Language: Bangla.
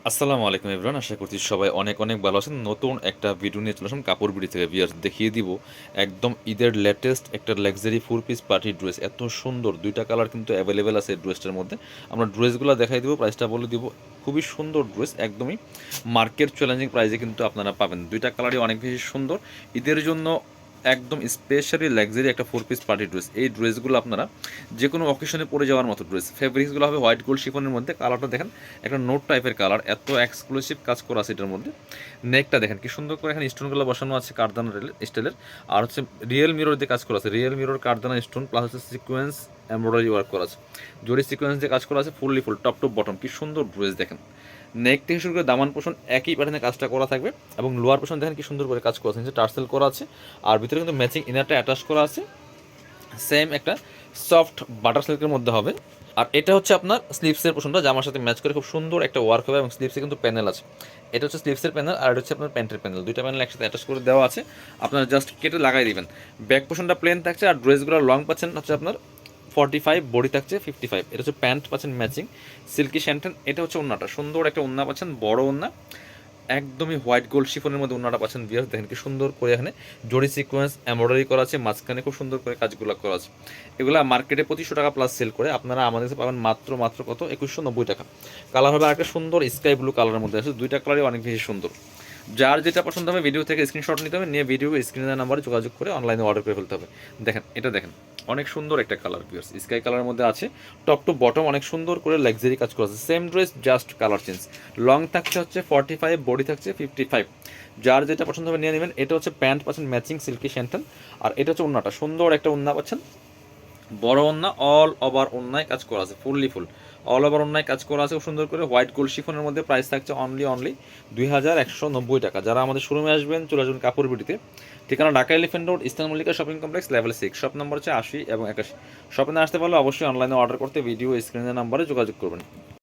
আসসালামু আলাইকুম এভরিওয়ান, আশা করছি সবাই অনেক অনেক ভালো আছেন। নতুন একটা ভিডিও নিয়ে চলে আসলাম কাপড় বিড়ি থেকে। ভিউয়ার্স, দেখিয়ে দিব একদম ঈদের লেটেস্ট একটা লাক্সারি 4 পিস পার্টি ড্রেস। এত সুন্দর, দুইটা কালার কিন্তু অ্যাভেলেবেল আছে ড্রেসটার মধ্যে। আমরা ড্রেসগুলো দেখাই দিব, প্রাইসটা বলে দিব। খুবই সুন্দর ড্রেস, একদমই মার্কেট চ্যালেঞ্জিং প্রাইসে কিন্তু আপনারা পাবেন। দুইটা কালারই অনেক বেশি সুন্দর। ঈদের জন্য একদম স্পেশালি লাক্সারি একটা 4 পিস পার্টি ড্রেস। এই ড্রেসগুলো আপনারা যে কোনো অকেশনে পরে যাওয়ার মতো ড্রেস। ফেব্রিক্সগুলো হবে হোয়াইট গোল্ড শিফনের মধ্যে। কালারটা দেখেন, একটা নোট টাইপের কালার, এত এক্সক্লুসিভ কাজ করা আছে এটার মধ্যে। নেকটা দেখেন কি সুন্দর করে এখানে স্টোনগুলো বসানো আছে কারদানা স্টাইলের। আর হচ্ছে রিয়েল মিরর দিয়ে কাজ করা আছে, রিয়েল মিরর কারদানা স্টোন প্লাস হচ্ছে সিকোয়েন্স এমব্রয়ডারি ওয়ার্ক করা আছে, জরি সিকোয়েন্স দিয়ে কাজ করা আছে, fully full top to bottom. কি সুন্দর ড্রেস দেখেন। নেক থেকে শুরু করে দামান পোষণ একই প্যাটার্নে কাজটা করা থাকবে, এবং লোয়ার পোষণ দেখেন কি সুন্দর করে কাজ করা আছে, টার্সেল করা আছে। আর ভিতরে কিন্তু ম্যাচিং ইনারটা অ্যাটাচ করা আছে, সেম একটা সফট বাটার সিল্কের মধ্যে হবে। আর এটা হচ্ছে আপনার স্লিভসের পোর্শনটা, জামার সাথে ম্যাচ করে খুব সুন্দর একটা ওয়ার্ক হবে, এবং স্লিভসে কিন্তু প্যানেল আছে। এটা হচ্ছে স্লিভসের প্যানেল, আর এটা হচ্ছে আপনার প্যান্টের প্যানেল। দুইটা প্যানেল একসাথে অ্যাটাচ করে দেওয়া আছে, আপনারা জাস্ট কেটে লাগাই দিবেন। ব্যাক পোর্শনটা প্লেন থাকছে, আর ড্রেসগুলো লং পাচ্ছেন হচ্ছে আপনার 45, বডি থাকছে 55। এটা হচ্ছে প্যান্ট পাচ্ছেন ম্যাচিং সিল্কি শ্যান্টেন। এটা হচ্ছে ওন্নাটা, সুন্দর একটা ওন্না পাচ্ছেন, বড় ওন্না, একদমই হোয়াইট গোল্ড শিফনের মধ্যে ওন্নাটা পাচ্ছেন। ভিউয়ার্স দেখেন কি সুন্দর করে এখানে জরি সিকোয়েন্স এমব্রয়ডারি করা আছে, মাঝখানে খুব সুন্দর করে কাজগুলো করা আছে। এগুলা মার্কেটে 2500 টাকা প্লাস সেল করে, আপনারা আমাদের কাছে পাবেন মাত্র মাত্র কত, 2190 টাকা। কালার হবে আরেকটা সুন্দর স্কাই ব্লু কালারের মধ্যে আছে। দুইটা কালারই অনেক বেশি সুন্দর। যার যেটা পছন্দ হবে ভিডিও থেকে স্ক্রিনশট নিতে হবে, নিয়ে ভিডিও স্ক্রিনের নাম্বারে যোগাযোগ করে অনলাইনে অর্ডার করে ফেলতে হবে। দেখেন, এটা দেখেন, অনেক সুন্দর একটা কালার। ভিউয়ার্স, স্কাই কালারের মধ্যে আছে, টপ টু বটম অনেক সুন্দর করে লাক্সারি কাজ করা আছে। Same dress, just colour change. Long থাকছে হচ্ছে 45, বডি থাকছে 55। যার যেটা পছন্দ হবে নিয়ে নেবেন। এটা হচ্ছে প্যান্ট পাচ্ছেন ম্যাচিং সিল্কি শ্যান্টন, আর এটা হচ্ছে ওন্নাটা, সুন্দর একটা ওন্না পাচ্ছেন, বড় ওন্না, অল ওভার ওন্নায় কাজ করা আছে, ফুললি ফুল অল ওভার ওন্নায় কাজ করা আছে খুব সুন্দর করে হোয়াইট গোল্ড শিফনের মধ্যে। প্রাইস থাকছে অনলি 2190 টাকা। যারা আমাদের শোরুমে আসবেন চলে আসবেন কাপড় বিটিতে। ঠিকানা Dhaka elephant road, eastern Mallika shopping complex, level 6, shop number হচ্ছে 80 এবং 81। শপে না আসতে পারলে অবশ্যই অনলাইনে অর্ডার করতে ভিডিও স্ক্রিনের নাম্বারে যোগাযোগ করবেন।